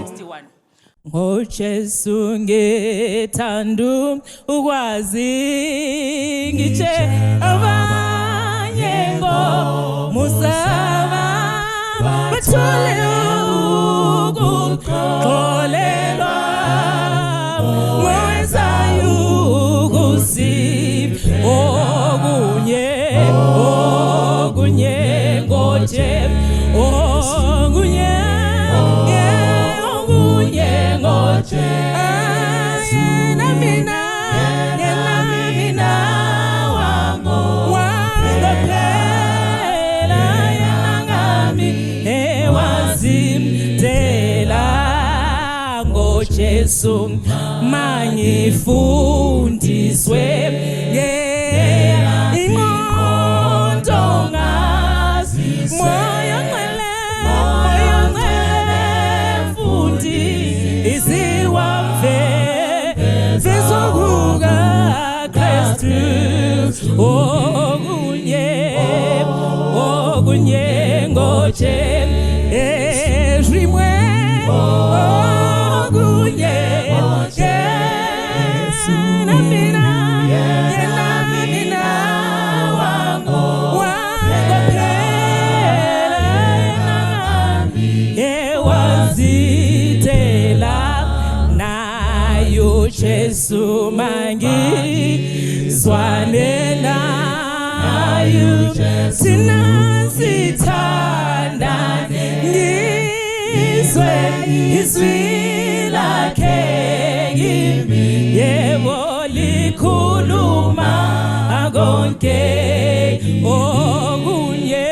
61. Ngojesu ngethanda ukwazi ngitshe abanye ngomusaba bathole ukukholelwa wenzayo ukusipha okunye ngoje Jesu mangifundiswe ingqondo ngazi moya ngcwele mfundi isiwamve zizokuka Kristu okunye ngoje rimwe Jesu mangizwane nayo sinasithanda ngizwe izwi lakhe kimi yebo likhuluma konke okunye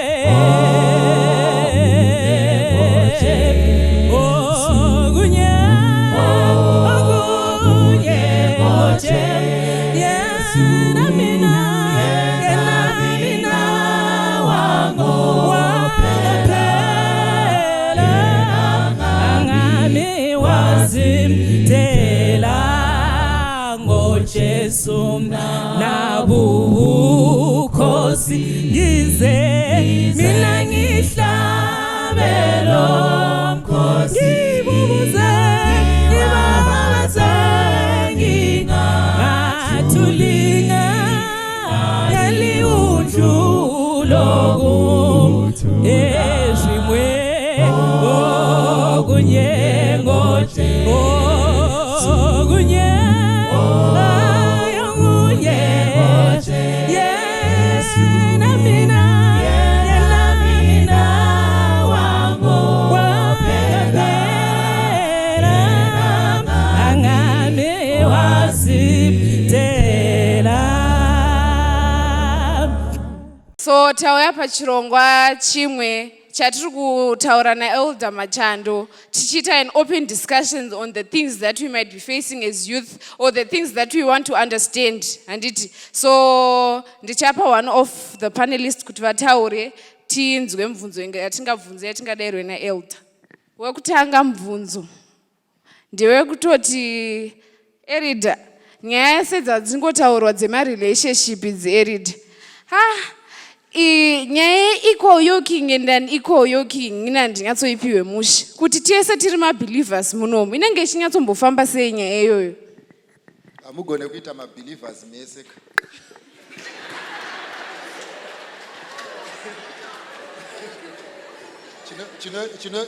Jesu nabukhosi ngize mina ngihlabelo mkhosi ngibuze ngibabaza ngingathulinga yaliunjulo ejimwe okunye ngoje okunye So tauya pachirongwa chimwe chatiri kutaura naElder Machando tichita an open discussions on the things that we might be facing as youth or the things that we want to understand handiti. So ndichapa one of the panelists kuti vataure tinzwe mubvunzo yatingabvunza yatingadairwe naElder. Wekutanga mubvunzo ndewekutoti Erida nyaya sedzatingotaurwa dzemarelationship dzeErida nyaya equal yoking and then equal yoking ina ndingatsoipiwe mushe kuti tese tiri mabelievers munomu inenge ichinyatsomboFamba sei nyaya iyoyo. Amugone kuita mabelievers mese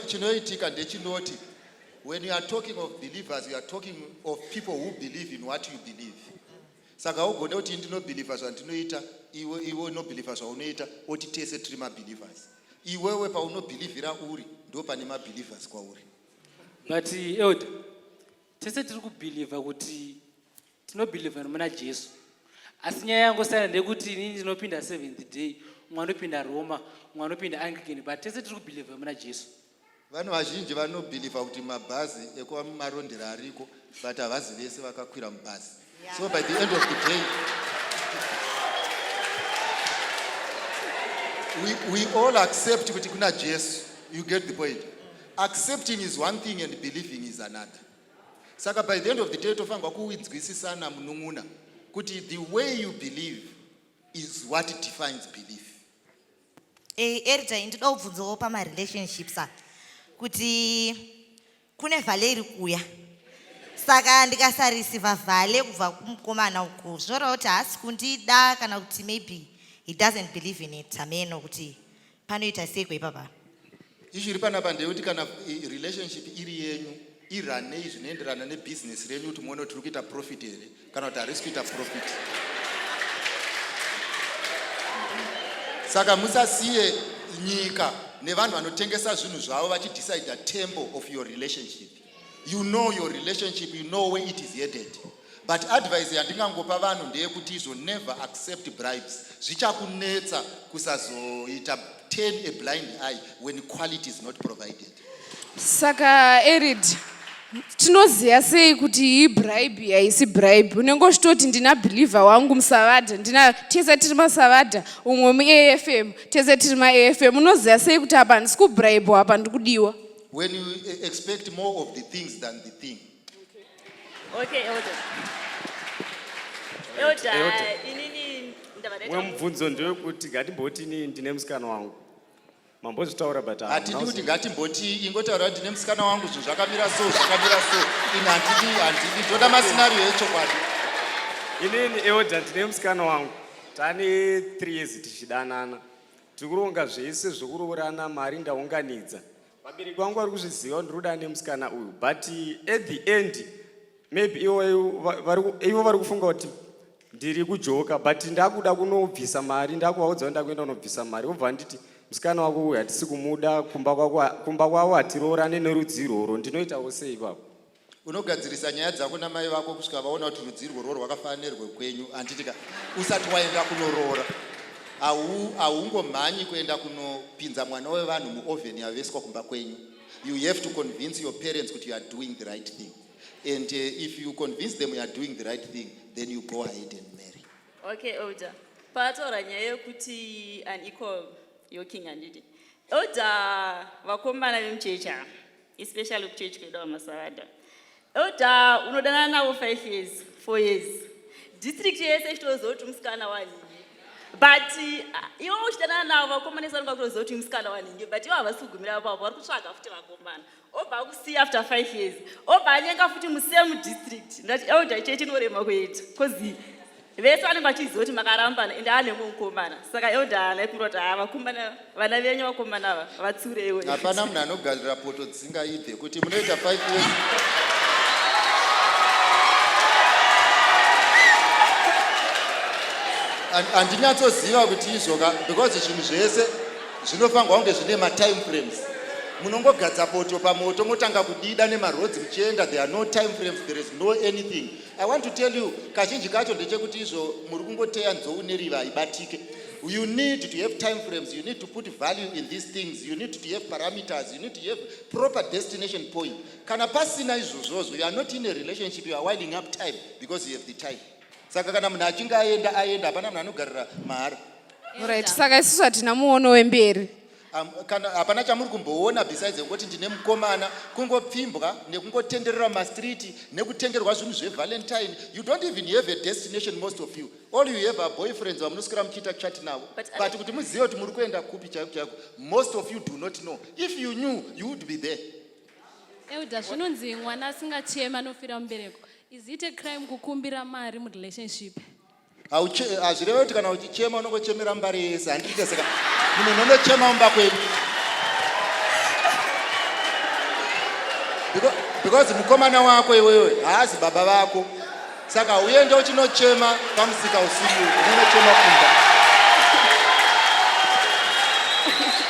chinoitika ndechinoti when you are talking of believers you are talking of people who believe in what you believe. Saka ugone kuti ndinobelievers vandinoita iwe nobelievers vaunoita oti tese tiri mabelievers. Iwewe paunobelievira uri ndo pane mabelievers kwauri. But Elder, tese tiri kubelieva kuti tinobelieva muna Jesu. Asi nyaya yangosiyana ndekuti inini ndinopinda Seventh Day, umwe anopinda Roma, umwe anopinda Anglican, but tese tiri kubelieva muna Jesu. Vanhu vazhinji vanobelieva kuti mabhazi ekumarondera ariko but havazi vese vakakwira mubhazi. So by the end of the day we all accept kuti kuna Jesu. You get the point. Accepting is one thing and believing is another. Saka by the end of the day tofanga kuinzwisisana munung'una kuti the way you believe is what defines belief. Erita ndinobvunzawo pama relationships kuti kune vhale iri kuuya. Saka ndikasareceiva vhale kubva kumukomana uku zvoreva kuti haasi kundida kana kuti maybe he doesn't believe in it. Hameno kuti panoita seiko ipapa. Izviri panapa ndeyekuti kana relationship iri yenyu iranei zvinoenderana nebusiness renyu kuti muone kuti uri kuita profit here kana kuti harisi kuita profit. Saka musasiye nyika nevanhu vanotengesa zvinhu zvavo vachidecide tempo of your relationship. You know your relationship, you know where it is headed. But advice yandingangopa vanhu ndeyekuti izo never accept bribes. Zvichakunetsa kusazoita turn a blind eye when quality is not provided. Saka Erid, tinoziva sei kuti hii bribe haisi bribe. Unengochitoti ndina believer wangu musavadha, ndina tese tiri masavadha, umwe mu-AFM, tese tiri ma-AFM. Unoziva sei kuti apa handisi kubribe apa ndikudiwa. When you expect more of the things than the thing. Okay, Elder. Elder, inini ndavadeta. Wemubvunzo ndewekuti ngatimboti ndine musikana wangu. Mambozvitaura but hatidi kuti ngatimboti ingotaura ndine musikana wangu zvinhu zvakamira so zvakamira so. Ini handidi ndoda masinario echokwadi. Inini Elder ndine musikana wangu. Tane 3 years tichidanana. Tikuronga zvese zvokuroorana mari ndaunganidza. Vabereki vangu vari kuzviziva ndiri kuda nemusikana uyu, but at the end maybe ivo vari kufunga kuti ndiri kujoka, but ndakuda kunobvisa mari, ndakuvaudza kuti ndakuenda kunobvisa mari, vobva nditi musikana wako uyu hatisi kumuda, kumba kwavo hatiroorane nerudzi irworwo, ndinoitawo sei ipapo? Unogadzirisa nyaya dzako namai vako kusvika vaona kuti rudzi irworwo rwakafanana nerwekwenyu. Handitika usati waenda kunoroora haungomhanyi kuenda kunopinza mwana wevanhu muoven yaveswa kumba kwenyu. You have to convince your parents that you are doing the right thing, and if you convince them you are doing the right thing, then you go ahead and marry. Okay, Elder. Pataura nyaya yekuti unequal yoking handidi. Elder, vakomana vemuchecha, especially kuchechi kwedu vamasavadha. Elder, unodanana navo 5 years, 4 years. District yese ichitoziva kuti musikana waningi. But ivo uchidanana navo vakomanisa vanonga kutoziva kuti musikana waningi, but ivo havasi kugumira papo, vari kutsvaga futi vakomana. Obva kusiya after 5 years. Obva anyenga futi musame district. Ndati Elder chechi inorema kwedu. Because vese vanenge vachiziva kuti makarambana ende ane mukomana. Saka Elder anaipindura kuti vakomana vana venyu vakomana ava vatsureiwo. Hapana munhu anogarira poto dzisingaibve kuti munoita 5 years. Handinyatsoziva kuti izvoka because zvinhu zvese zvinofanirwa kunge zvine matime frames. Munongogadza poto pamoto motanga kudida nemarodzi muchienda, there are no time frames, there is no anything. I want to tell you kazhinji kacho ndechekuti izvo muri kungoteya nzou neriva haibatike. You need to have time frames, you need to put value in these things, you need to have parameters, you need to have proper destination point. Kana pasina izvozvo, you are not in a relationship, you are winding up time because you have the time. Saka kana munhu achinge aenda hapana munhu anogarira mahara. Alright, saka isusu hatina muono wemberi. Kana hapana chamuri kumboona besides kuti ndine mukomana, kungopfimbwa nekungotenderera mastreet nekutengerwa zvinhu zvevalentine. You don't even have a destination, most of you. All you have are boyfriends vamunoswera muchiita chat navo. But kuti muzive kuti muri kuenda kupi chaiko chaiko, most of you do not know. If you knew, you would be there. Elder, zvinonzi mwana asingachema anofira mubereko. Is it a crime kukumbira mari murelationship? Hazvireva kuti kana uchichema unongochemera mbari yese. Handiti saka munhu unochema mumba kwenyu. Because mukomana wako iwewe haazi baba vako. Saka uende uchinochema pamusika usiku, unochema kumba.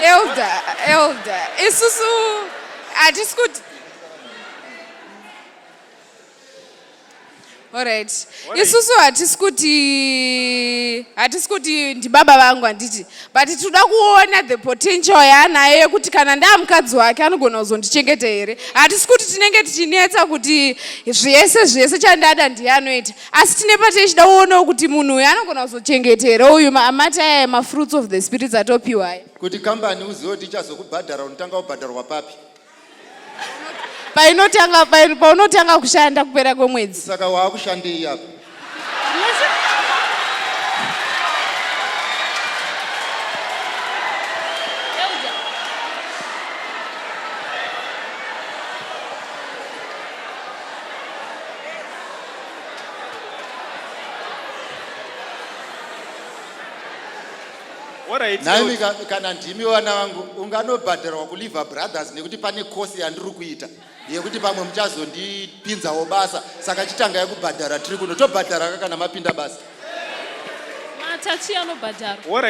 Elder, isusu hatisi kuti. Alright. Isusu hatisi kuti ndibaba vangu handiti. But tinoda kuona the potential yaanayo yekuti kana ndamukadzi wake anogona kuzondichengeta here. Hatisi kuti tinenge tichinetsa kuti zvese chandada ndiye anoita. Asi tine patechida kuonawo kuti munhu uyu anogona kuzochengeta here uyu amati aya ma-fruits of the spirit atopiwa aya. Kuti kambani uzive kuti ichazokubhadhara unotanga kubhadharwa papi. Paunotanga kushanda kupera kwemwedzi. Saka waakushandei apa? Alright, naimi kana ndimi vana vangu unganobhadharwa kuliver brothers nekuti pane kosi yandiri kuita yekuti pamwe muchazondipinzawo basa saka chitangai kubhadhara tiri kuno tobhadhara kana mapinda basa. matachi anobhadharwa.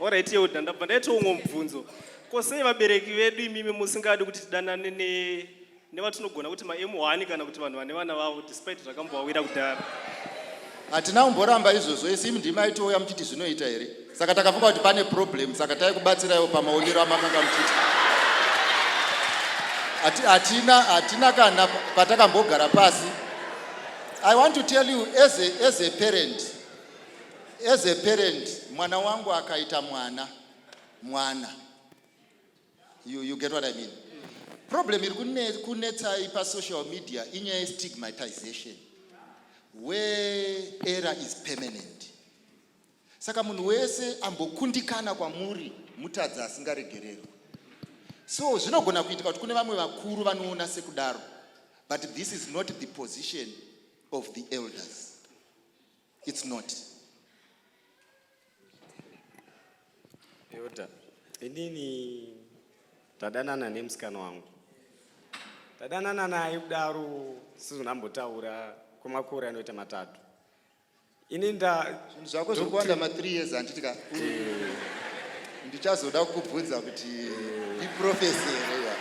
Alright, ndabva ndaita umwe mubvunzo. Ko sei vabereki vedu imimi musingadi kuti tidanane nevatinogona kuti ma-M1 kana kuti vanhu vane vana vavo despite zvakambowawira kudhara? Hatina kumboramba izvozvo, isi ndima aitouya muchiti zvinoita here. Saka takafunga kuti pane problem, saka taikubatsiraiwo pamaonero amakanga muchiti. Hatina kana patakambogara pasi. I want to tell you as a parent, mwana wangu akaita mwana. You get what I mean? Problem iri kunetsai pa social media inyaya stigmatization where error is permanent. Saka munhu wese ambokundikana kwamuri mutadzi asingaregererwi. So zvinogona kuitika kuti kune vamwe vakuru vanoona sekudaro, but this is not the position of the elders. It's not. Yoda, inini tadanana nemusikana wangu. Tadanana naye kudaro sizonambotaura kwemakore anoita 3. Ini zvako zvokuwanda ma3 years handitika ndichazoda kukubvunza kuti iprofesi here.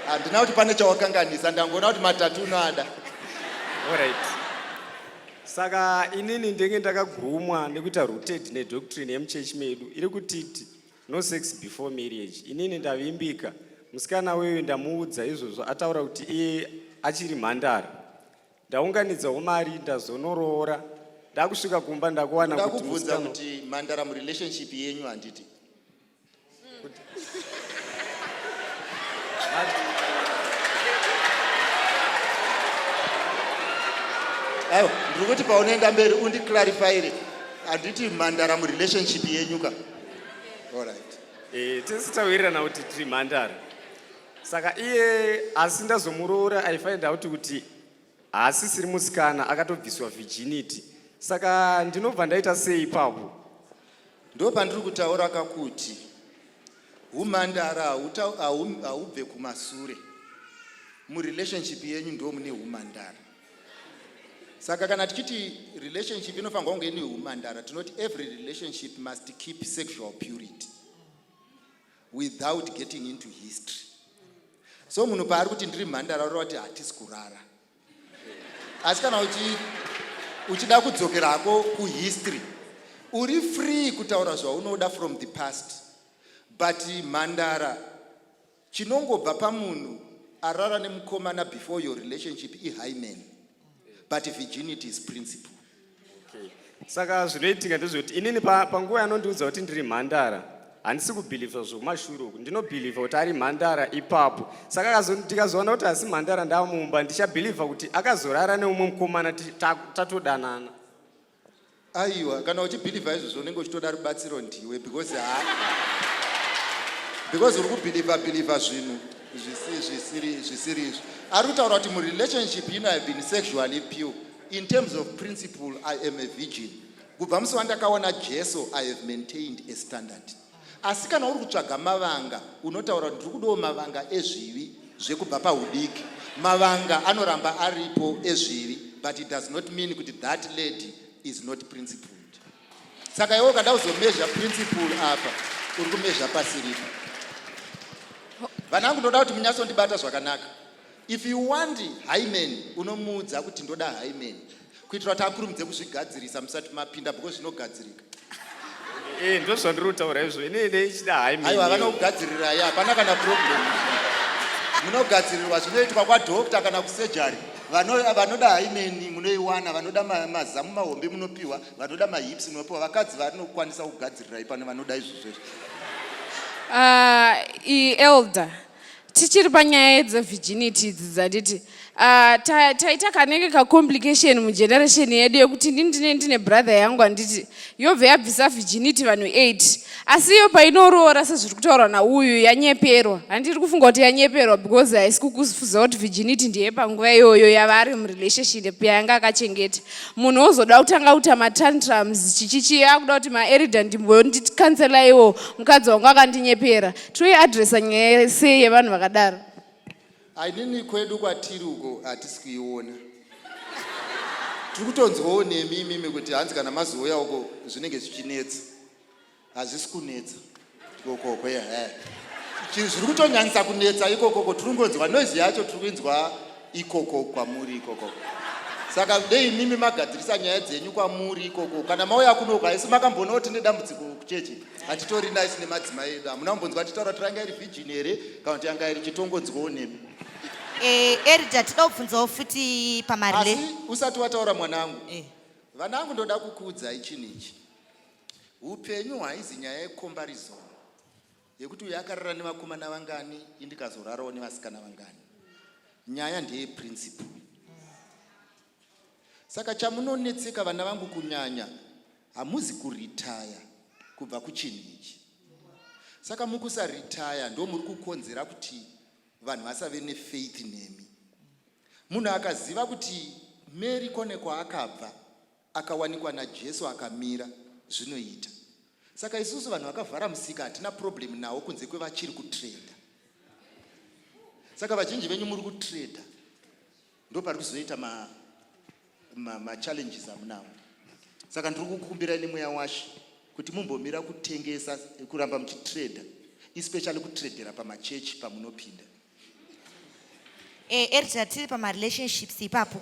Handina kuti pane chawakanganisa, ndangoona kuti 3 unoada. Alright. Saka inini ndenge ndakagumwa nekuita rooted nedoctrine yemuchechi medu iri kutiti no sex before marriage. Inini ndavimbika musikana wewe ndamuudza izvozvo ataura kuti iye achiri mhandara. Ndaunganidzawo mari ndazonoroora. Ndakusvika kumba ndakuwana kuti ndakubvunza kuti mhandara murelationship yenyu handiti. Aiwa, ndiri kuti paunoenda mberi undiclarifyire handiti mhandara murelationship yenyu ka. Alright. Tisitawirirana kuti tiri mhandara. Saka iye asi ndazomuroora I find out kuti haasisiri musikana akatobviswa virginity. Saka ndinobva ndaita sei ipapo? Ndo pandiri kutaura kakuti umhandara haubve kumasure. Murelationship yenyu ndo mune umhandara. Saka kana tichiti relationship inofanirwa kunge ine umhandara, tinoti every relationship must keep sexual purity without getting into history. So munhu paari kuti ndiri mhandara uri kuti hatisi kurara. Asi kana uchida kudzokerako kuhistory, uri free kutaura zvaunoda from the past. But mhandara chinongobva pamunhu arara nemukomana before your relationship hymen. But virginity is principle. Okay. Saka zvinoitika ndezvoti inini panguva yanondiudza kuti ndiri mhandara handisi kubhilivha zvokumashure uku, ndinobhilivha kuti ari mhandara ipapo. Saka ndikazoona kuti hasi mhandara ndamumba, ndichabhilivha kuti akazorara neumwe mukomana tatodanana. Aiwa, kana uchibhilivha izvozvo unenge uchitoda rubatsiro ndiwe, because uri kubhilivha zvinhu zvisiri izvo. Ari kutaura kuti murelationship ino have been sexually pure. In terms of principle, I am a virgin. Kubva musi wandakaona Jesu, I have maintained a standard. Asi kana uri kutsvaga mavanga, unotaura kuti ndiri kudawo mavanga ezvivi zvekubva paudiki. Mavanga anoramba aripo ezvivi, but it does not mean kuti that lady is not principled. Saka iwe kada uzomezha principle apa, uri kumezha pasiripa. Vanangu ndoda kuti munyatsondibata zvakanaka. If you want hymen, unomuudza kuti ndoda hymen. Kuitira kuti akurumidze kuzvigadzirisa musati mapinda because zvinogadzirika. Ndo zvandiri kutaura izvo. Inini ichida hymen. Aiwa, vanogadzirira ya, hapana kana problem. Munogadzirirwa zvinoitwa kwadhokta kana kusurgery. Vanoda hymen munoiwana, vanoda mazamu mahombe munopiwa, vanoda mahips munopiwa. Vakadzi vanokwanisa kugadzirira ipano vanoda izvozvo. Elder, tichiri panyaya dzevirginity idzi dzanditi taita kanenge kacomplication mugeneration yedu yekuti ndine brother yangu anditi yobva yabvisa virginity vanhu 8 asi iyo painoroora sezviri kutaurwa nauyu yanyeperwa handiri kufunga kuti yanyeperwa because haisi kukuziva kuti virginity ndiye panguva iyoyo yava ari murelationship yanga akachengeta munhu ozoda kutanga kuita matantrums chichichiya kuda kuti maerida ndimbondikansela mukadzi wangu akandinyepera toiadresa nyaya sei yevanhu vakadaro. ainini kwedu kwatiri uko hatisi kuiona tiri kutonzwawo nemi imimi kuti hanzi kana mazouya uko zvinenge zvichinetsa hazvisi kunetsa ikokoko zviri kutonyanyisa kunetsa ikokoko tiri kungonzwa noizi yacho tiri kuinzwa ikoko kwamuri ikokoko saka dei mimi magadzirisa nyaya dzenyu kwamuri ikoko kana mauya kunoku haisi makamboona kuti nedambudziko kuchechi hatitori naisi nemadzimai edu hamuna kumbonzwa titaura kuti yanga iri vhijini here kana kuti yanga iri chitongonzwawo nemi. Erida tinoda kubvunzawo futi asi usati wataura mwanangu vana vangu ndoda kukuudzai chinhu ichi upenyu haizi nyaya yecomparison yekuti uyu akarara nevakomana vangani indikazorarawo nevasikana vangani nyaya ndeyeprinciple saka chamunonetseka vana vangu kunyanya hamuzi kuritaya kubva kuchinhu ichi saka mukusaritaya ndo muri kukonzera kuti vanhu vasave nefaith nemi munhu akaziva kuti mary kone kwaakabva akawanikwa najesu akamira zvinoita saka isusu vanhu vakavhara musika hatina problem nawo kunze kwevachiri kutreda saka vazhinji venyu muri kutreda ndo pari kuzoita machallenges amunawo saka ndiri kukumbirai nemweya washi kuti mumbomira kutengesa kuramba muchitreda especially kutredera pamachechi pamunopinda. Erida tiri pamarelationships ipapo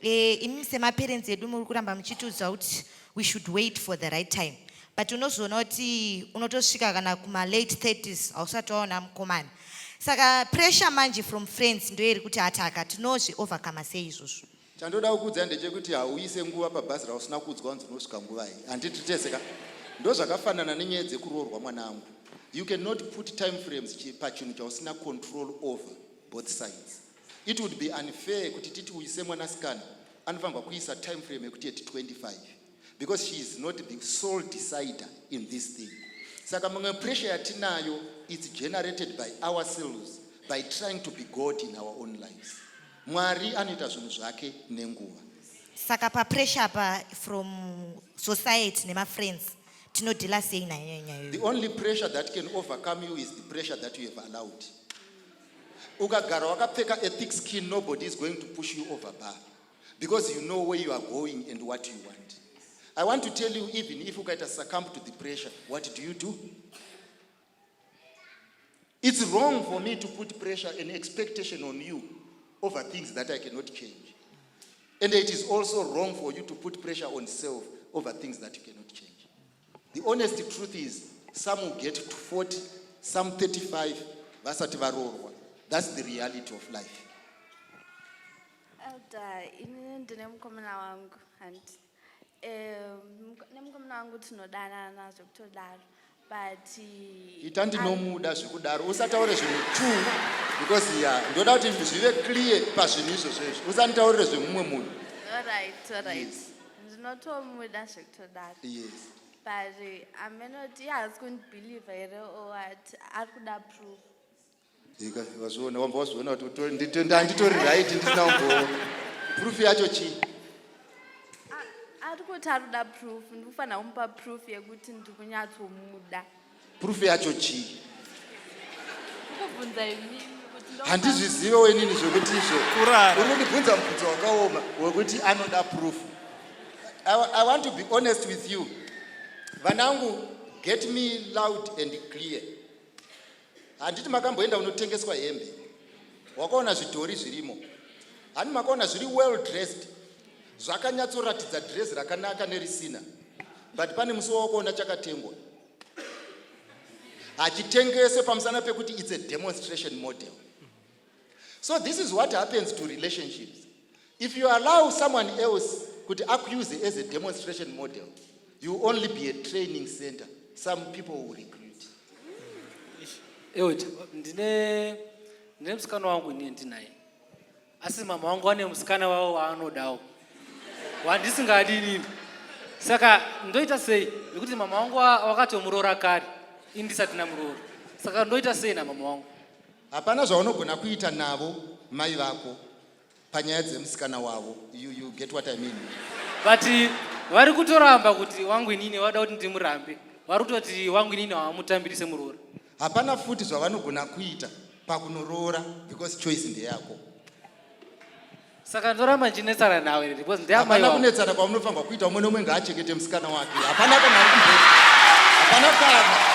imi semaparents edu muri kuramba muchitiudza kuti we should wait for the right time but unozoona kuti unotosvika kana kuma-late 30s hausati waona mukomana saka pressure manje from friends ndoiri kuti hataka tinozvi-overcome sei izvozvo. chandoda kukuudza ndechekuti hauise nguva pabhazi rausina kuudzwa kunzi unosvika nguva iyi handiti teseka ndo zvakafanana nenyaya dzekuroorwa mwanangu you cannot put time frames pachinhu chausina control over both sides. It would be unfair kuti titi uise mwanasikana anofanirwa kuisa time frame yekuti yeti 25 because she is not the sole decider in this thing. Saka mumwe pressure yatinayo is generated by ourselves by trying to be God in our own lives. Mwari anoita zvinhu zvake nenguva. Saka pa pressure pa from society nema-friends tinodila sei nayo nyayo. The only pressure that can overcome you is the pressure that you have allowed. Ukagara wakapfeka a thick skin, nobody is going to push you over bar because you know where you are going and what you want. I want to tell you, even if you get succumb to the pressure, what do? It's wrong for me to put pressure and expectation on you over things that I cannot change. And it is also wrong for you to put pressure on self over things that you cannot change. The honest truth is, some will get to 40, some 35, vasati varorwa. That's the reality of life. Ini ndine mukomana wangu and nemukomana wangu tinodanana zvekutodaro but ita ndinomuda zvekudaro usataure zvinhu tu because ndoda kuti zvive clear pazvinhu izvozvo usanditaurire zvemumwe munhu. Alright. Ndinotomuda zvekutodaro. Yes. But amenoti haasi kundibhiliva here or what ari kuda proof. Wazviona wamba wazviona kuti handitori right ndisina kumbo proof yacho chii? Ari kuti ari kuda proof ndikufanira kumupa proof yekuti ndikunyatsomuda. Proof yacho chii? Kukubvunza imimi kuti handizvizivewo inini zvekuti izvo uri kundibvunza mubvunzo wakaoma wekuti anoda proof. I want to be honest with you. Vanangu, get me loud and clear. Handiti makamboenda unotengeswa hembe wakaona zvidhori zvirimo hani makaona zviri well dressed zvakanyatsoratidza dress rakanaka nerisina but pane musi wakaona chakatengwa hachitengese pamusana pekuti it's a demonstration model. So this is what happens to relationships. If you allow someone else kuti akuuse as a demonstration model, you will only be a training center. Some people will recruit. Ndine ndine musikana wangu inini ndinaye, asi mama wangu ane musikana wavo waanodawo wandisingadi inini. Saka ndoita sei nekuti mama wangu wakatomuroora kare ini ndisati namuroora, saka ndoita sei namama wangu? Hapana zvaunogona kuita navo mai vako panyaya dzemusikana wavo. You get what I mean? But vari kutoramba kuti wangu inini wada kuti ndimurambe, vari kutoti wangu inini hawamutambirise muroora. Hapana futi zvavanogona kuita pakunoroora because choice ndeyako. Saka ndoramba ndinetsana nawe because ndeyamai vako. Hapana kunetsana kwamunofanirwa kuita, umwe nomwe ngaachengete musikana wake. Hapana kana ari kuzoti. Hapana kana.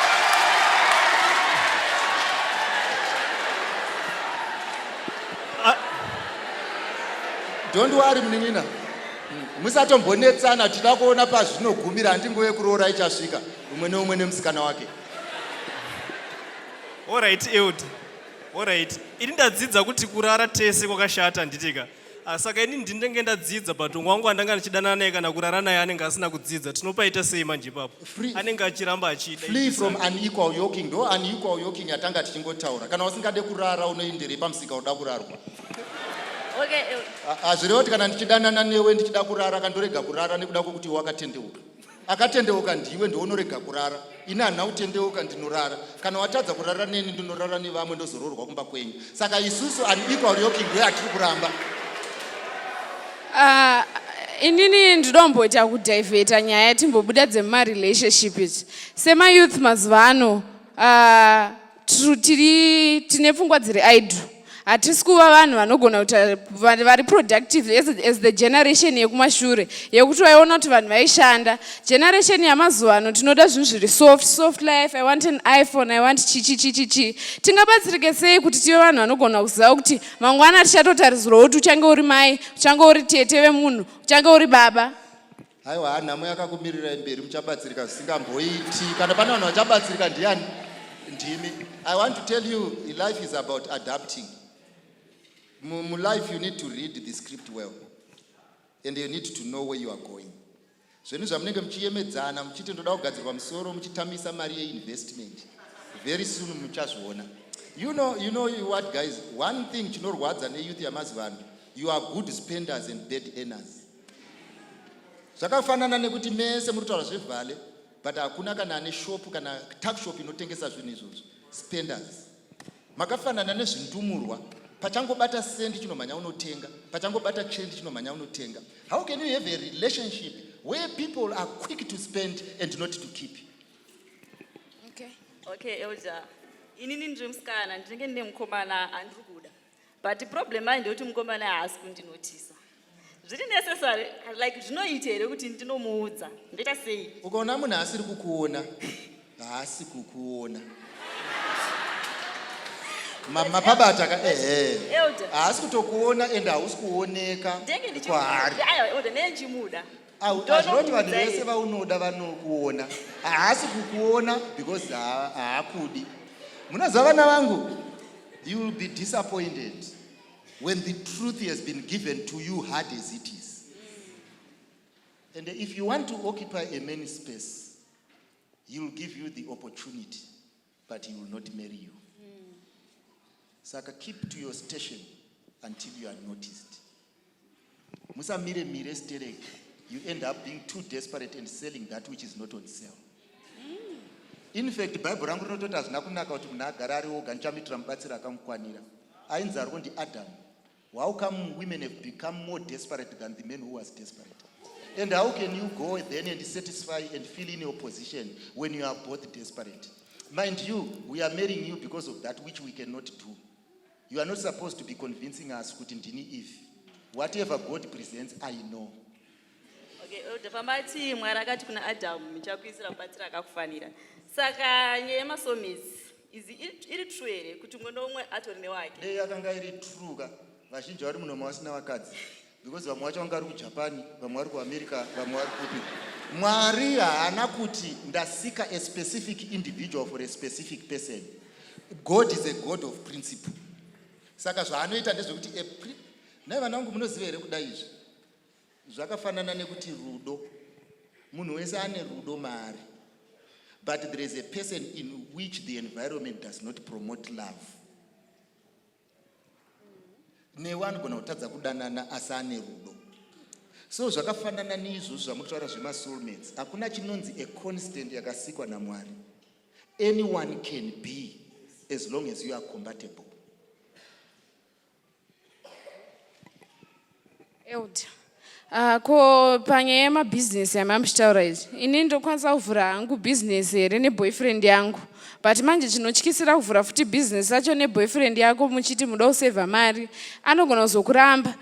Don't worry munin'ina. Musatombonetsana tida kuona pazvinogumira handingove kuroora ichasvika umwe neumwe nemusikana wake. Alright, Eud. Alright. Ini ndadzidza kuti kurara tese kwakashata nditika. Saka ini ndinenge ndadzidza but wangu andanga ndichidana naye kana kurara naye anenge asina kudzidza. Tinopaita sei manje ipapo? Anenge achiramba achida. Flee from unequal yoking. Ndo unequal yoking yatanga tichingotaura. Kana usingade kurara unoendere pamusika unoda kurarwa. Okay. Hazvirevo kuti kana ndichidanana newe ndichida kurara kandorega kurara nekuda kwokuti wakatendeuka. Akatendeuka ndiwe ndounorega kurara. Ina handina kutendeuka ndinorara. Kana watadza kurara neni ndinorara nevamwe ndozoroorwa kumba kwenyu. Saka isusu unequal yoking ndo yatiri kuramba. Inini ndinomboita kudhaivheta nyaya timbobuda dzemumarelationship idzi. Semayouth mazuva ano tine pfungwa dziri idle. Hatisi kuva vanhu vanogona kuti vari productive as the generation yekumashure yekuti waiona kuti vanhu vaishanda. Generation yamazuva ano tinoda zvinhu zviri soft life. I want an iPhone, I want chichi. Tingabatsirike sei kuti tive vanhu vanogona kuziva kuti mangwana tichatotarisirwa kuti uchange uri mai, uchange uri tete vemunhu, uchange uri baba. Haiwa nhamo yakakumirira mberi muchabatsirika zvisingamboiti. Kana pane vanhu vachabatsirika ndiani? Ndimi. I want to tell you, life is about adapting. In life, you need to read the script well, and you need to know where you are going. Zvinhu zvamunenge muchiemedzana muchiti ndoda kugadzirwa musoro muchitamisa mari yeinvestment. Very soon muchazviona. You know what, guys? One thing chinorwadza neyouth yamazuva ano, you are good spenders and bad earners. Zvakafanana nekuti mese muri kutaura zvevhale, but hakuna kana ane shop kana tuck shop inotengesa zvinhu izvozvo. Spenders. Makafanana nezvindumurwa. Pachangobata sendi chinomhanya unotenga, pachangobata chendi chinomhanya unotenga. How can you have a relationship where people are quick to spend and not to keep? Okay, Elja. Inini ndiri musikana ndinenge ndine mukomana andiri kuda. But problem ai ndeyekuti mukomana haasi kundinotisa. Zviri necessary, like zvinoita here kuti ndinomuudza. Ndoita sei? Ukaona munhu asiri kukuona, haasi kukuona. Mapabata haasi kutokuona and hausi kuoneka kwaari. Hazvinoti vanhu vese vaunoda vanokuona. Haasi kukuona because haakudi. Munoziva vana vangu, you will be disappointed when the truth has been given to you hard as it is. And if you want to occupy a man's space, he will give you the opportunity, but he will not marry you. Saka keep to your station until you are noticed. Musamire mire stereke. You end up being too desperate and selling that which is not on sale. In fact, Bible rangu rinototi hazvina kunaka kuti munhu agara ari oga ndichamuitira mubatsiri akamukwanira. Ainzi ari ndi Adam. How come women have become more desperate than the men who was desperate? And how can you go then and satisfy and fill in your position when you are both desperate? Mind you, we are marrying you because of that which we cannot do. You are not supposed to be convincing us kuti ndini if. Whatever God presents, I know. Okay, pambati Mwari akati kuna Adamu muchakuisira mubatsiri akakufanira. Saka nyaya yemasomesi iri true here kuti umwe nomwe atori newake. Yakanga iri true ka. Vazhinji vari muno vasina vakadzi. Because vamwe vacho vanga vari kuJapan, vamwe vari kuAmerica, vamwe vari kupi. Mwari haana kuti ndasika a specific individual for a specific person. God is a God of principle. Saka zvaanoita ndezvekuti nai vana vangu munoziva here kudai izvi. Zvakafanana nekuti rudo. Munhu wese ane rudo maari. But there is a person in which the environment does not promote love. newe anogona kutadza kudanana asi ane rudo. So zvakafanana neizvozvo zvamutaura zvemasoulmates, hakuna chinonzi a constant yakasikwa naMwari. Anyone can be as long as you are compatible. Ko panyaya yemabhizinesi yamamuchitaura izvi, ini ndokwanisa kuvhura hangu bhizinesi here neboyfriend yangu, but manje chinotyisira kuvhura futi bhizinesi yacho neboyfriend yako muchiti muda kusevha mari, anogona kuzokuramba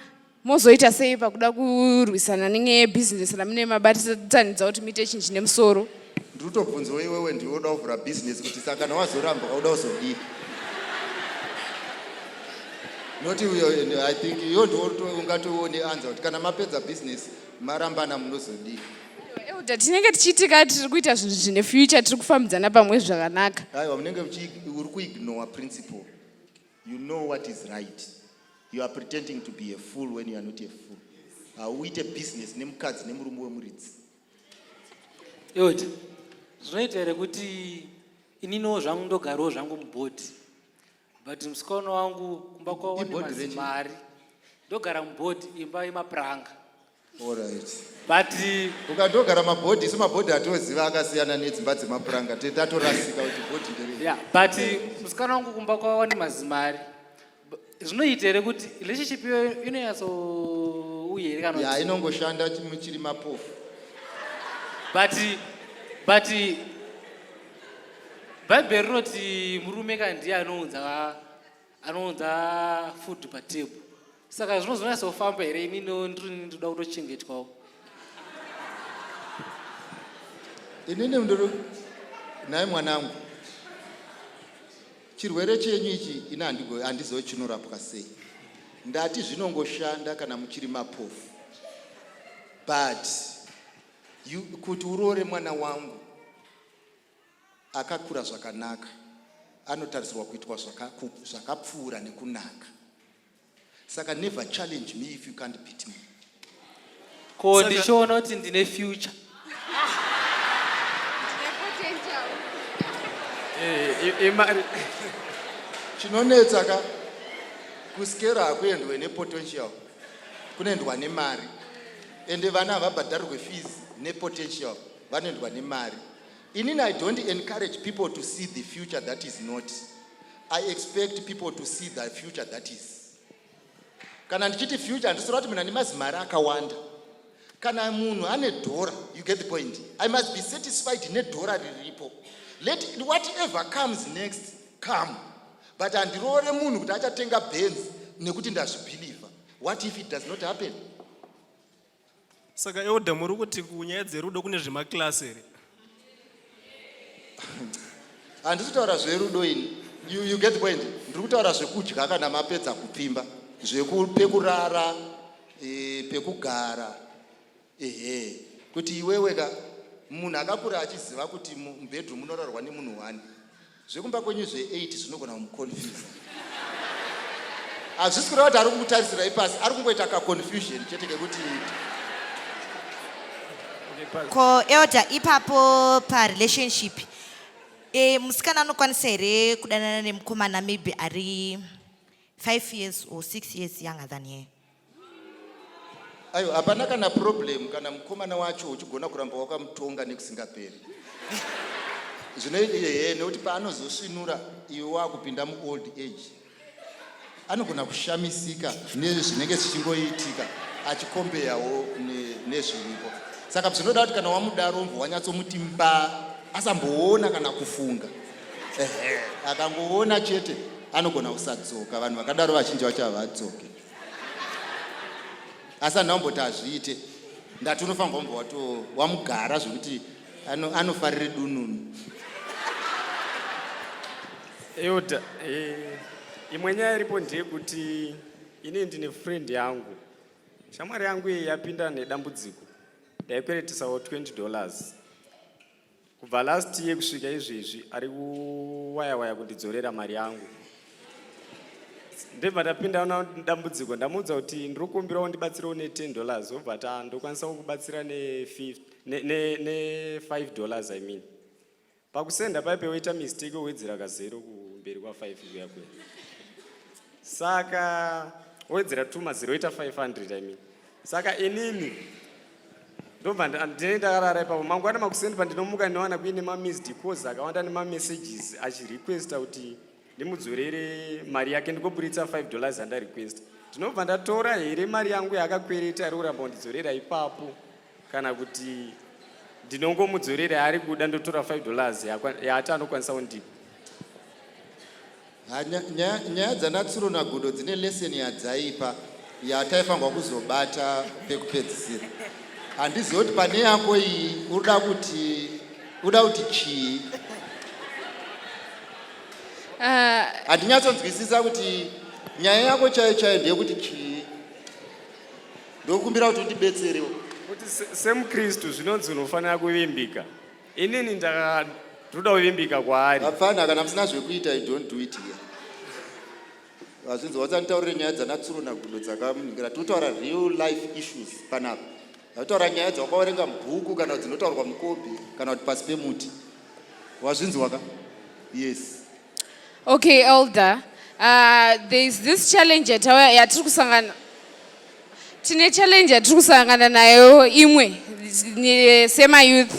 mozoita sei pakuda kurwisana nenyaya yebhizinesi ramune mabatisanidza kuti muite chinji nemusoro. Ndiri kutobvunzawo iwewe ndiwe uda kuvhura bhizinesi kuti saka kana wazoramba uda kuzodii? Noti I think iyo ungatoone answer kuti kana mapedza business marambana munozodii. Tinenge tichiitika tiri kuita zvinhu zvine future, tiri kufambidzana pamwe zvakanaka. Aiwa, munenge uri kuignore principle. You know what is right. You are pretending to be a fool when you are not a fool. Hauite business nemukadzi nemurume wemuridzi. Yoti zvinoita here kuti ininiwo zvangu ndogarawo zvangu mubhodhi, but musikana wangu kumba kwawo nemazimari ndogara mubhodhi imba yemapuranga. Alright. But ukandogara mabhodhi, isu mabhodhi atoziva akasiyana nedzimba dzemapuranga, tatorasika kuti bhodhi nderei. Yeah, but musikana wangu kumba kwawo nemazimari. Zvinoita here kuti relationship iyo inonyatsouya here kana? Yeah, inongoshanda muchiri mapofu. But Bible rinoti murume kandiye anounza food patable. Saka zvinozonyatsofamba here inini ndoda kutochengetwawo. Inini naye mwanangu, chirwere chenyu ichi ina handizoe chinorapwa sei. Ndati zvinongoshanda kana muchiri mapofu. But kuti uroore mwana wangu akakura zvakanaka, anotarisirwa kuitwa zvakapfuura nekunaka. Saka never challenge me if you can't beat me. Ko ndichiona kuti ndine future. Chinonetsa ka kusikera hakuendwe nepotential, kunoendwa nemari. Ende vana havabhadharirwe fees nepotential, vanoendwa nemari. Inini, I don't encourage people to see the future that is not. I expect people to see the future that is. Kana ndichiti future, handisora kuti muna nemazimari akawanda. Kana munhu ane dhora, you get the point. I must be satisfied nedhora riripo. Let whatever comes next come. But andiroore munhu kuti achatenga Benz nekuti ndazvibhilivha. What if it does not happen? Saka Elder muri kuti kunyaya dzerudo kune zvemaklasi here. Handisi kutaura zverudo ini. You get the point. Ndiri kutaura zvekudya kana mapedza kupimba, pekurara, pekugara. Kuti iwewe ka munhu akakura achiziva kuti mubedroom munorarwa nemunhu 1. Zvekumba kwenyu zve8 zvinogona kumuconfuse. Hazvisi kureva kuti ari kukutarisira ipasi, ari kungoita kaconfusion chete kekuti ko elder ipapo parelationship musikana anokwanisa here kudanana nemukomana maybe ari 5 years or 6 years younger than here? Ayo, hapana kana problem kana mukomana wacho uchigona kuramba wakamutonga nekusingaperi. Zvinoita nekuti paanozosvinura iwe wakupinda muold age, anogona kushamisika nezvinenge zvichingoitika achikombeyawo nezviripo. Saka zvinoda kuti kana wamudaro wanyatsomuti mba, asamboona kana kufunga. Akangoona chete anogona kusadzoka. Vanhu vakadaro vazhinji vacho havadzoke. Asi handamboti azviite. Ndati unofanirwa kumbo wamugara zvekuti anofarire dununu. Elder, imwe nyaya iripo ndeyekuti ini ndine friend yangu. Shamwari yangu iyi yapinda nedambudziko. Ndaikweretesawo $20. Kubva last year kusvika izvezvi ari kuwaya kundidzorera mari yangu. Ndebva ndapinda dambudziko, ndamuudza kuti ndiri kukumbirawo ndibatsirewo $10, obva ndokwanisawo kubatsira $5 I mean. Pakusenda paipe woita mistake wowedzera ka0 kumberi kwa5 kuya kuya. Saka owedzera 2 mazero oita 500 I mean. Saka inini ndobva ndinenge ndakarara ipapo mangwana makuseni pandinomuka ndinowana kuine mamised calls akawanda nemamessages achirequesta kuti ndimudzorere mari yake ndikoburitsa $5 andarequesta. Ndinobva ndatora here mari yangu yakakwereta ari kuramba kundidzorera ipapo kana kuti ndinongomudzorera yaari kuda ndotora $5 yaati anokwanisa kundipa. Nyaya dzanatsuro nagudo dzine lesson yadzaipa yataifanirwa kuzobata pekupedzisira. Handizivi kuti pane yako iyi uda kuti chii. Handinyatsonzwisisa kuti nyaya yako chaiyo chaiyo ndeyekuti chii. Ndokumbira kuti undibetserewo. Kuti semukristu zvinonzi unofanira kuvimbika. Inini ndakatoda kuvimbika kwaari. Vapfanha kana musina zvekuita you don't do it here. Vazvinzi wasanitaurire nyaya dzanatsuro nagudo dzakamuningira. Totaura real life issues panapa. Taura nyaya dzawakaverenga mubhuku kana dzinotaurwa mukopi kana kuti pasi pemuti. Wazvinzi waka? Yes. Okay, Elder. There is this challenge yatiri kusangana. Tine challenge yatiri kusangana nayo imwe sema youth.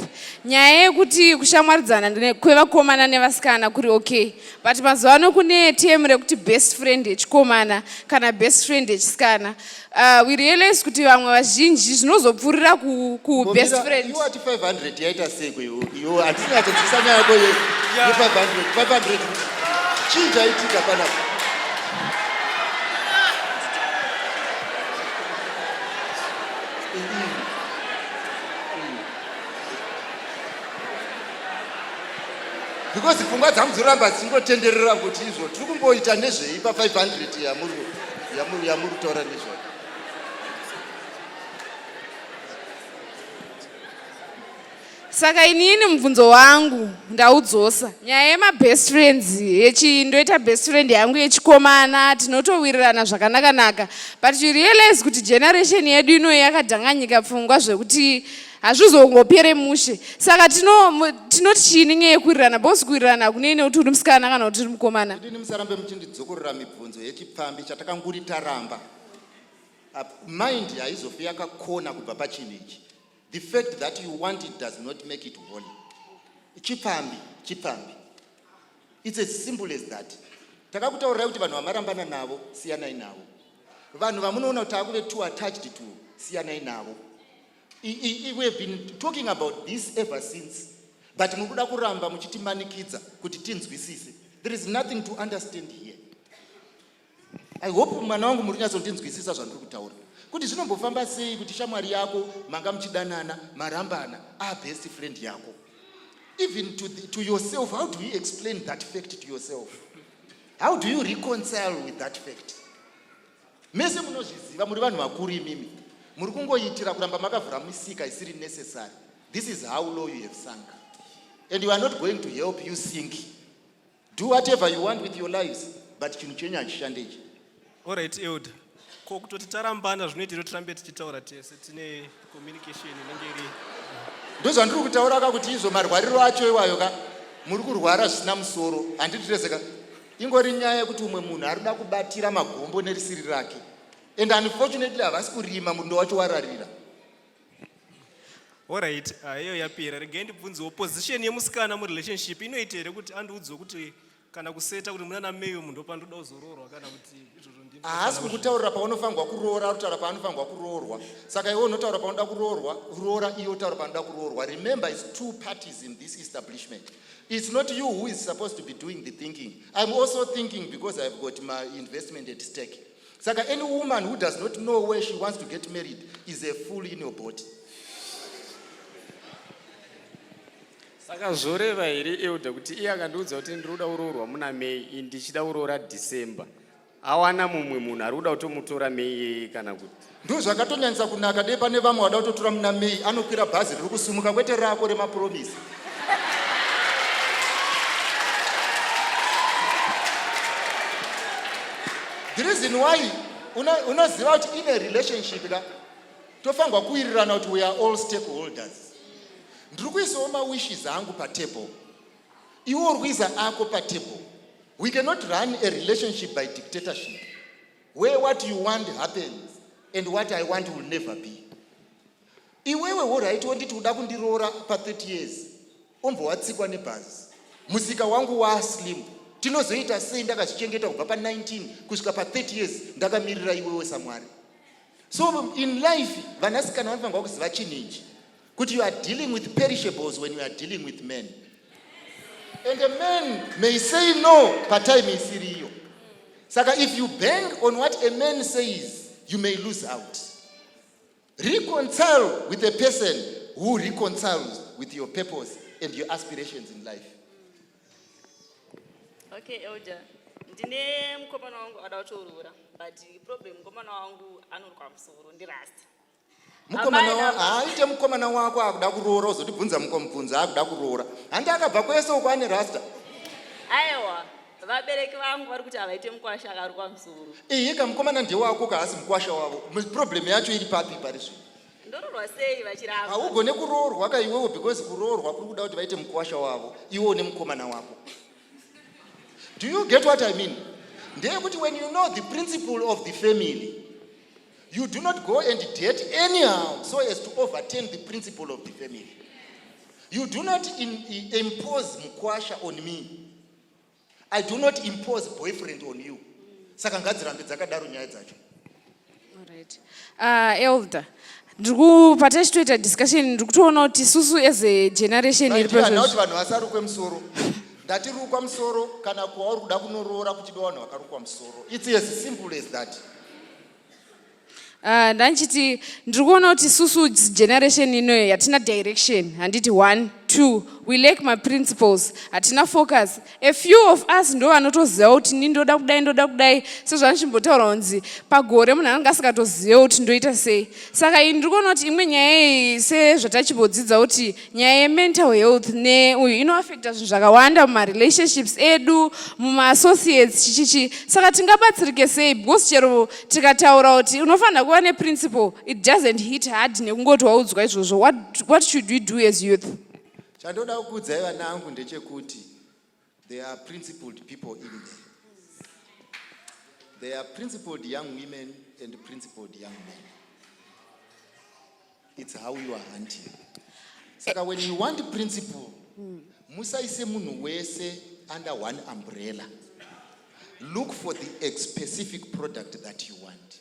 Nyaya yekuti kushamwaridzana kwevakomana nevasikana kuri okay. But mazuva ano kune temu rekuti best friend yechikomana kana best friend yechisikana. We realize kuti vamwe vazhinji zvinozopfuurira ku best friend. You ati 500 yaita seko iwo hatisingatodzisa nyaya yako ye 500 chinja itika panapa. Because pfungwa dzangu dzoramba dzingotenderera kuti izvo tiri kumboita nezveipa 500 yamuri kutaura nezvo. Saka inini mubvunzo wangu ndaudzosa. Nyaya yema-best friends ndoita best friend yangu yechikomana tinotowirirana zvakanaka-naka. But you realize kuti generation yedu ino yakadhanganyika pfungwa zvekuti hazvizongopere mushe. Saka tinoti chini nyaya yekuwirirana, bosi kuwirirana kunene kuti uri musikana kana kuti uri mukomana. Ndini musarambe muchindidzokorera mibvunzo yechipfambi chatakanguri taramba. Mind haizofi yakakona kubva pachinhu ichi. The fact that you want it does not make it holy. Chipambi. It's as simple as that. Takakutaurira kuti vanhu vamarambana navo siyanai navo. Vanhu vamunoona kuti akuve too attached to siyanai navo. We have been talking about this ever since. But mukuda kuramba muchitimanikidza kuti tinzwisise. There is nothing to understand here. I hope mwana wangu muri kunyatsotinzwisisa zvandiri kutaura. Kuti zvinombofamba sei kuti shamwari yako manga muchidanana marambana best friend yako. Even to yourself, how do you explain that fact to yourself? How do you reconcile with that fact? Mese munozviziva muri vanhu vakuru imimi. Muri kungoitira kuramba makavhura misika isiri necessary. This is how low you have sunk. And you are not going to help you sink. Do whatever you want with your lives, but chinhu chenyu hachishandechi. All right, Elder. Kutoti tarambana zvinoitira tirambe tichitaura tese tine communication inenge iri. Ndozvandiri kutaura kuti izvo marwariro acho iwayo muri kurwara zvisina musoro. Handitirezeka ingori nyaya yekuti umwe munhu arikuda kubatira magombo nerisiri rake. And unfortunately havasi kurima mundo wacho wararira. All right, iyo yapera. Regai ndibvunzewo position yemusikana murelationship inoita here kuti andiudzwe kuti kana kuseta kuti munana meyo munhu pandoda kuzororwa kana kuti izvozvo ndimo. Haasi kukutaurira paunofanirwa kuroora, arikutaura paanofanirwa kuroorwa. Saka iwe unotaura paunoda kuroora, iye otaura paunoda kuroorwa. Remember, it's two parties in this establishment. It's not you who is supposed to be doing the thinking. I'm also thinking because I've got my investment at stake. Saka any woman who does not know where she wants to get married is a fool in your body. Saka zvoreva here Elder kuti iye akandiudza kuti ndinoda kuroorwa muna May, ndichida kuroora December. Awana mumwe munhu ari kuda kutomutora May yeye kana kuti. Ndo zvakatonyanyisa kunaka dei pane vamwe vada kutotora muna May anokwira bhazi riri kusumuka kwete rako remapromisi. The reason why unoziva kuti in a relationship tofanirwa kuwirirana kuti we are all stakeholders. Ndiri kuisawo mawishes angu patable. Iwo uri kuisa ako patable. We cannot run a relationship by dictatorship. where what you want happens and what I want will never be. Iwewe woraiti wonditi uda kundiroora pa30 years ombowatsikwa nebhazi, musika wangu waaslim, tinozoita sei ndakazvichengeta kubva pa19 kusvika pa30 years ndakamirira iwewe samwari? So in life vanasikana vanofanirwa kuziva chinhinji kuti you are dealing with perishables when you are dealing with men, and a man may say no patime isiriyo. Saka if you bang on what a man says, you may lose out. Reconcile with a person who reconciles with your purpose and your aspirations in life. Okay, Elder. Ndine mkomana wangu adatorura, but problem mkomana wangu anorwa musoro ndirasta. Aite mukomana wako akuda kuroora uzotibvunza mukomubvunza akuda kuroora. Handi akabva kwese uko ane rasta. Aiwa, vabereki vangu vari kuti avaite mukwasha akarwa musoro. Iyeka mukomana ndewako kaasi mukwasha wavo. Problem yacho iri papi parizvo? Ndororwa sei vachiramba? Haugone kuroorwa kaiwewe because kuroorwa kuri kuda kuti vaite mukwasha wavo iwo nemukomana wako. Do you get what I mean? Ndeyekuti when you know the principle of the family, you do not go and date anyhow so as to overturn the principle of the family. You do not impose mukwasha on me. I do not impose boyfriend on you. Saka ngadzirambe dzakadaro nyaya dzacho. Alright. Elder, patachitoita discussion ndikutoona kuti isusu as a generation iri kuti vanhu vasarukwe musoro. Ndatirukwa musoro kana kuva uri kuda kunoroora kuchida vanhu vakarukwa musoro. It's as simple as that. Ndanchiti ndikuona kuti isusu generation inoyo hatina direction, handiti 1 2 we lack my principles, hatina focus. A few of us ndo vanotoziva kuti ni ndoda kudai sezvanchimbotaura kunzi pagore munhu anenge asikatoziva kuti ndoita sei. Saka ini ndikuona kuti imwe nyaya iyi sezvatachimbodzidza kuti nyaya yemental health neuyu inoaffecta zvinhu zvakawanda mumarelationships edu, mumaassociates chichichi. Saka tingabatsirike sei? Because chero tikataura kuti unofanira kuva neprinciple, it doesn't hit hard nekungoti waudzwa izvozvo. What should we do as youth? Chandoda kukuudzai vana vangu ndechekuti there are principled people in there. There are principled young women and principled young men. It's how you are hunting. Saka when you want principle, musaise munhu wese under one umbrella. Look for the specific product that you want.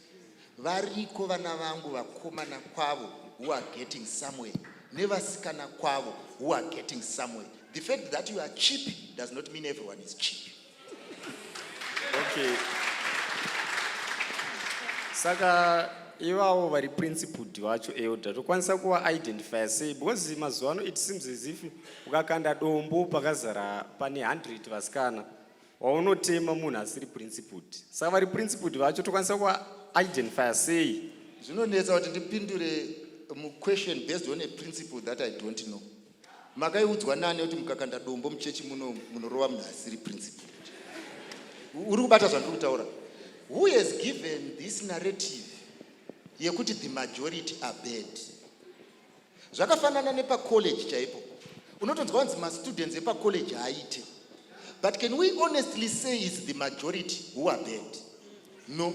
Variko vana vangu vakomana kwavo who are getting somewhere. Nevasikana kwavo who are getting somewhere. The fact that you are cheap does not mean everyone is cheap. Okay. Saka ivavo vari principled vacho Elder tokwanisa kuva identify sei, because mazuva ano it seems as if ukakanda dombo pakazara pane 100 vasikana waunotema munhu asiri principled. Saka vari principled vacho tokwanisa kuva identify sei? Zvinonetsa kuti ndipindure question based on a principle that I don't know. Makaiudzwa nani kuti mukakanda dombo muchechi munorova munhu asiri principle? Uri kubata zvandiri kutaura? Who has given this narrative yekuti the majority are bad? Zvakafanana nepacollege chaipo. Unotonzwa kunzi mastudents epacollege haaite. But can we honestly say it's the majority who are bad? No.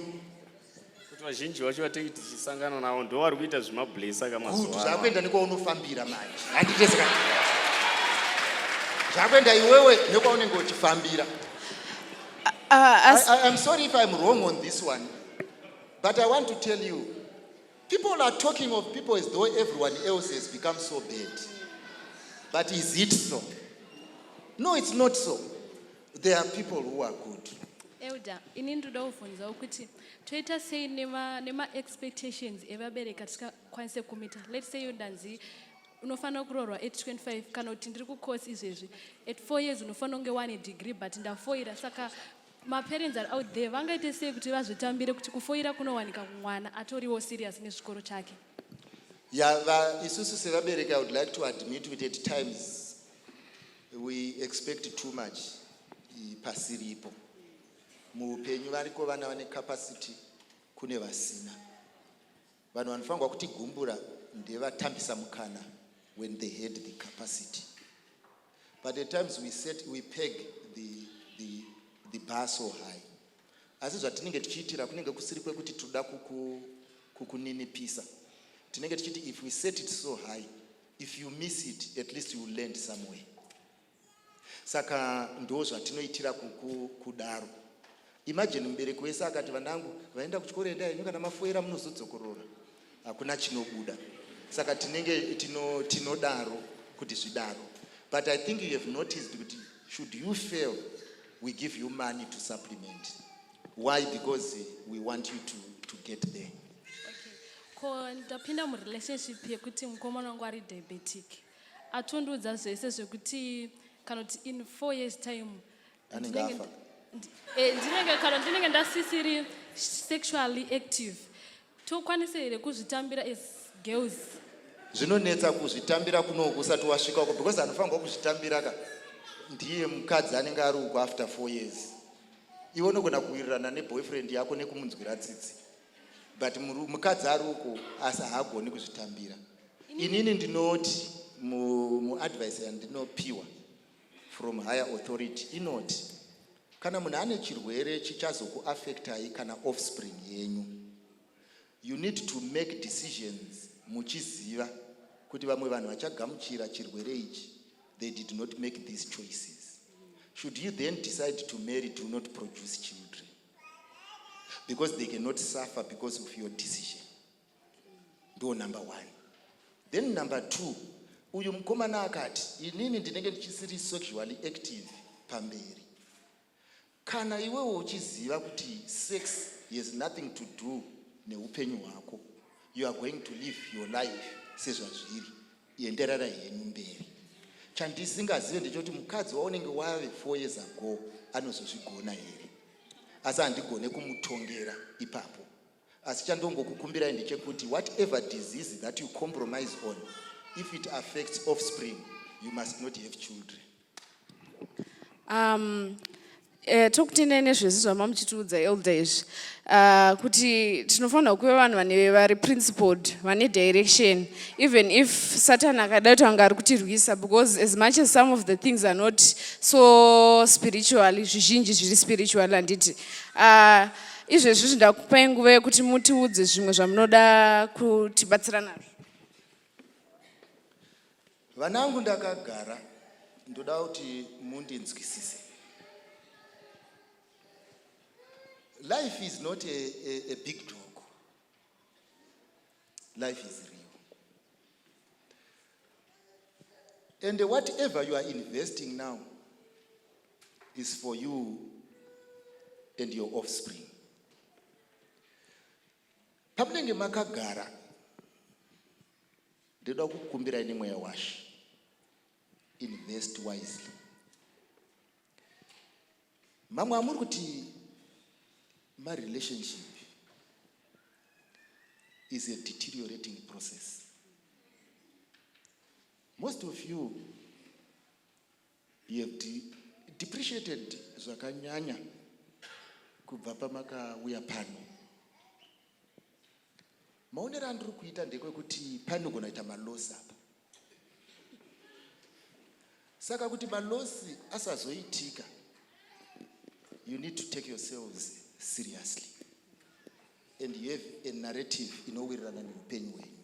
Vazhinji vacho vatenge tichisangana navo ndo vari kuita zvemablesa kamazuva. Zvakuenda nekwaunofambira manje. Handiteseka. Zvakuenda iwewe nekwaunenge uchifambira. I'm sorry if I'm wrong on this one, but I want to tell you, people are talking of people as though everyone else has become so bad. But is it so? No, it's not so. There are people who are good. Elder, ini ndoda kufunza ukuthi toita sei nema expectations evabereka tisikakwanise kumita. Let's say yondanzi unofanira kuroorwa at 25 kana kuti ndiri kucourse izvezvi at 4 years unofanira kunge wane degree but ndafoira. Saka maparents are out there vangaite sei kuti vazvitambire kuti kufoira kunowanika mwana atoriwo serious nezvikoro chake? Isusu sevabereki, I would like to admit that at times we expect too much pasiripo. Muupenyu variko vana vane capacity kune vasina. Vanhu vanofanirwa kuti gumbura ndevatambisa mukana when they had the capacity. But at times we peg the bar so high. asi zvatinenge tichiitira kunenge kusiri kwekuti toda kukuninipisa. Tinenge tichiti if we set it so high, if you miss it, at least you land somewhere. Saka ndo zvatinoitira kudaro. Imagine mubereki wese akati vanangu vaenda kuchikoro endai henyu kana mafoera munozodzokorora. Hakuna chinobuda. Saka tinenge tinodaro kuti zvidaro. But I think you have noticed kuti should you fail, we give you money to supplement. Why? Because we want you to get there. Ko ndapinda mu relationship yekuti mukomana wangu ari diabetic. Atondoudza zvese zvekuti kana kuti in 4 years time Anengafa. ndinenge ndasisiri sexually active. Tokwanisa here kuzvitambira as girls. Zvinonetsa kuzvitambira kuno kusati wasvika uko because anofanirwa kuzvitambira ka ndiye mukadzi anenge ari uko after 4 years. Iwe unogona kuwirirana neboyfriend yako nekumunzwira tsitsi. But mukadzi ari uko asi haagoni kuzvitambira. Inini ndinoti mu-advice yandinopiwa from higher authority inoti kana munhu ane chirwere chichazokuaffectai kana offspring yenyu, you need to make decisions muchiziva kuti vamwe vanhu vachagamuchira chirwere ichi, they did not make these choices. Should you then decide to marry, do not produce children, because they cannot suffer because of your decision. Ndo number 1. Then number 2, uyu mukomana akati inini ndinenge ndichisiri sexually active pamberi. Kana iwewe uchiziva kuti sex has nothing to do neupenyu hwako, you are going to live your life sezvazviri, yenderara henyu mberi. Chandisingazive ndechoti mukadzi waunenge wave 4 years ago anozozvigona here, asi handigone kumutongera ipapo. Asi chandongokukumbirai ndechekuti whatever disease that you compromise on, if it affects offspring, you must not have children. Tokutendai nezvese zvamamuchitiudza elder izvi kuti tinofanira kuva vanhu vari principled, vane direction, even if Satan akada kuti anga ari kutirwisa, because as much as some of the things are not so spiritual, zvizhinji zviri spiritual handiti. Izvezvi zvindakupai nguva yekuti mutiudze zvimwe zvamunoda kutibatsira nazvo. Vanangu ndakagara ndoda kuti mundinzwisise. Life is not a big joke. Life is real. And whatever you are investing now is for you and your offspring. Pamunenge makagara, ndoda kukumbirai nemweya washi. Invest wisely. Mamwe amuri kuti my relationship is a deteriorating process. Most of you have depreciated zvakanyanya kubva pamakauya pano. Maonero andiri kuita ndekwekuti panogona kuita malosi apa. Saka kuti malosi asazoitika, you need to take yourselves seriously, and you have a narrative inowirirana neupenyu hwenyu.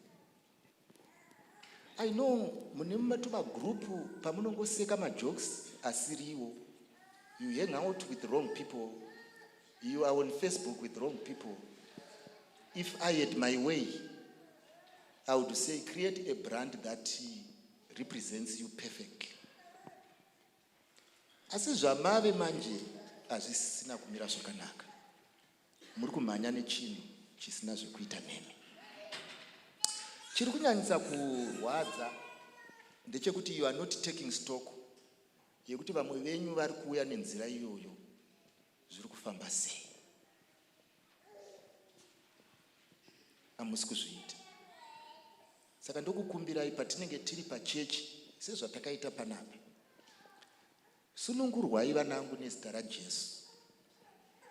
I know mune mumatuma group pamunongoseka majokes asiriwo, you hang out with the wrong people, you are on Facebook with the wrong people. If I had my way, I would say create a brand that represents you perfectly. Asi zvamave manje hazvisina kumira zvakanaka. Muri kumhanya nechinhu chisina zvekuita nemi. Chiri kunyanyisa kurwadza ndechekuti you are not taking stock yekuti vamwe venyu vari kuuya nenzira iyoyo zviri kufamba sei. Hamusi kuzviita. Saka ndokukumbirai patinenge tiri pachechi sezvatakaita panapa. Sunungurwai vanangu nezita raJesu.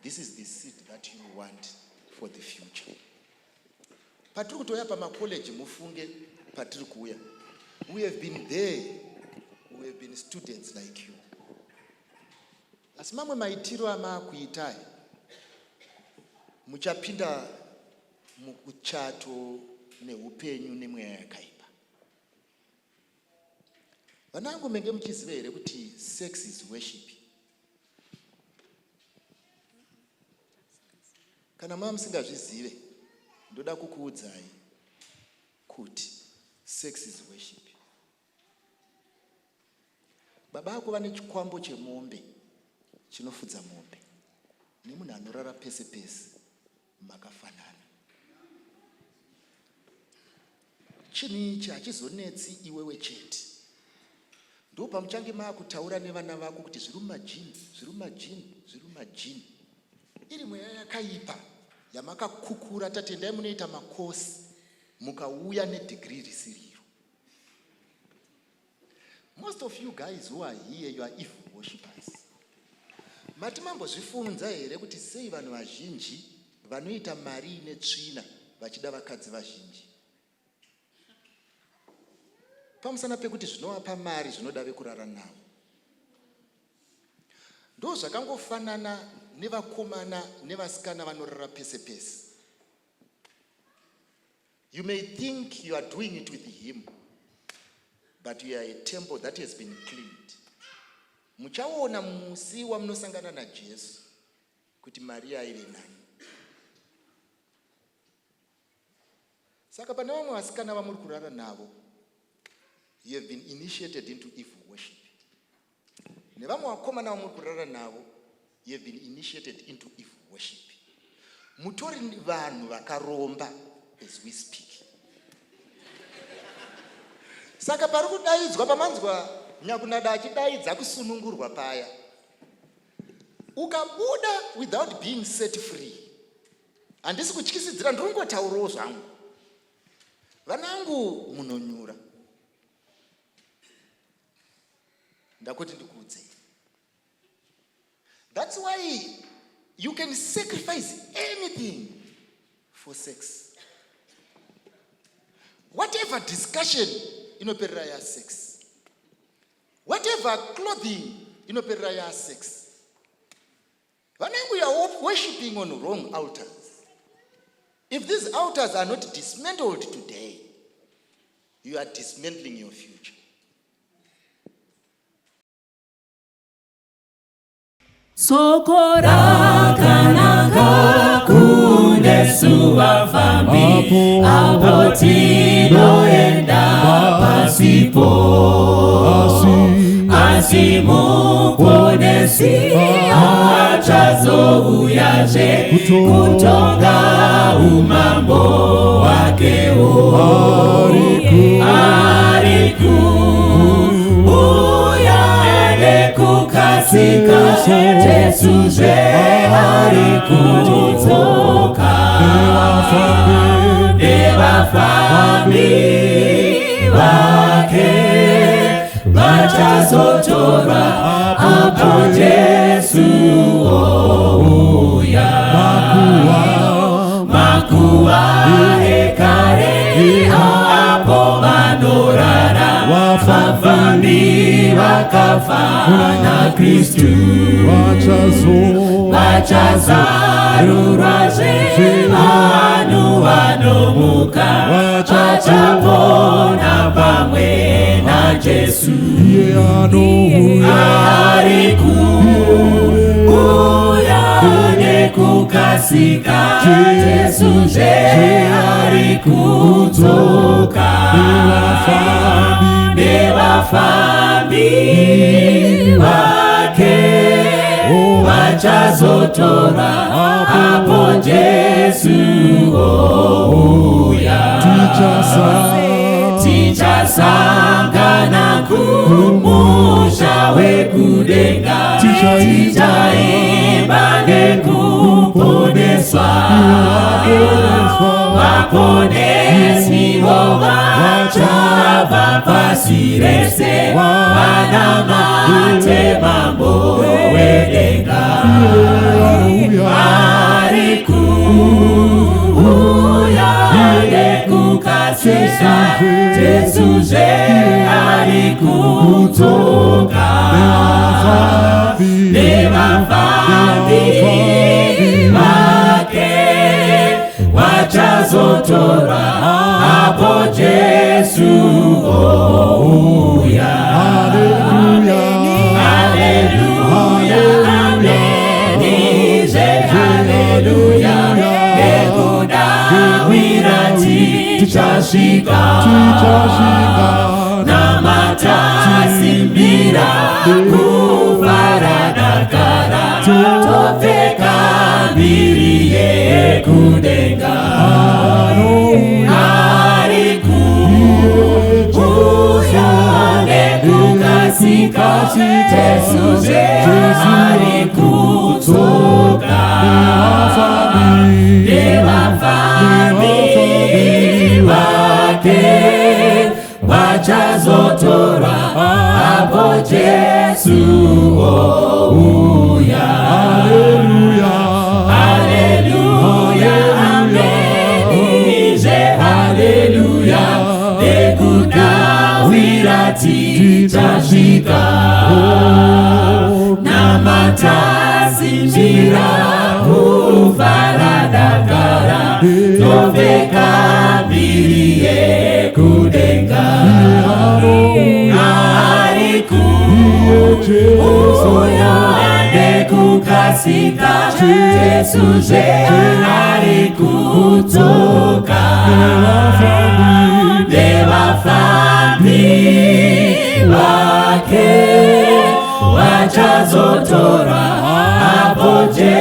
This is the seed that you want for the future. Patiri kutoya pamakoleji mufunge patiri kuuya. We have been there. We have been students like you. Asi mamwe maitiro amaakuitai muchapinda mukuchato neupenyu nemweya yakaipa. Vanangu menge muchiziva here kuti sex is worship? Kana mama musingazvizive, ndoda kukuudzai kuti sex is worship. Baba ako vane chikwambo chemombe chinofudza mombe, nemunhu anorara pese pese makafanana. Chinhu ichi hachizonetsi iwewe chete. Ndo pamuchange maakutaura nevana vako kuti zviri mumajini, zviri mumajini, zviri mumajini. Iri mweya yakaipa yamakakukura tatendai munoita makosi mukauya nedegree risiriro. Most of you guys who are here, you are evil worshippers. Mati mambozvifunza here kuti sei vanhu vazhinji vanoita mari ine tsvina vachida vakadzi vazhinji? Pamusana pekuti zvinovapa mari zvinoda vekurara navo. Ndo zvakangofanana nevakomana nevasikana vanorara pese pese. You may think you are doing it with him, but you are a temple that has been cleaned. Muchaona musi wamunosangana naJesu kuti Maria ive nani. Saka pane vamwe vasikana vamuri kurara navo, you have been initiated into evil worship. Nevamwe vakomana vamuri kurara navo, you have been initiated into evil worship. Mutori vanhu vakaromba as we speak. Saka pari kudaidzwa pamanzwa nyakunada achidaidza kusunungurwa paya, ukabuda without being set free. Handisi kutyisidzira, ndinongotaurawo zvangu. Vanangu munonyura. Ndakuti ndikuudzei. That's why you can sacrifice anything for sex. Whatever discussion inoperera ya sex, whatever clothing inoperera ya sex. Vanangu, you are worshipping on wrong altars. If these altars are not dismantled today, you are dismantling your future. Soko rakanaka kunesu vafambi, apo tinoenda pasipo. Asi muponesi achazouyaje kutonga umambo wakewo. Ariku uya nekukasika Jesuje arikudzoka nevafambi vake vachazotorwa apo Jesu ouya. Makuwa ekare apo vanorara vafambi vakafa na Kristu vachazarurwazve vanhu vanomuka vachapona pamwe naJesu. Ari kuuya nekukasika Jesuzve ari kudzoka nevafambi vake vachazotora apo Jesu ouya. Tichasangana kumusha wekudenga, tichaimba nekuponeswa. Vaponesi vachabva pasi rese, vanamate mambo wedenga. Ari kuuya nekukasika Jesuzve ari kudzoka nevafambi vake chazotora hapo Jesu ouya. Haleluya, ameni, je haleluya, nekudawira tichasvika, namatasimbira kufaradakara, topfeka mbiri yekudenga. Ari kuuya nekukasika, Jesu je ari kudzoka, nevafambi vake vachazotora hapo Jesu ouya. Haleluya, ameni, je haleluya, nekudawira tichasvika, namatasimbira kufaradakara, topfeka mbiri yekudenga. Ari kuuya nekukasika, Jesu je ari kudzoka, nevafambi vake vachazotora hapo Jesu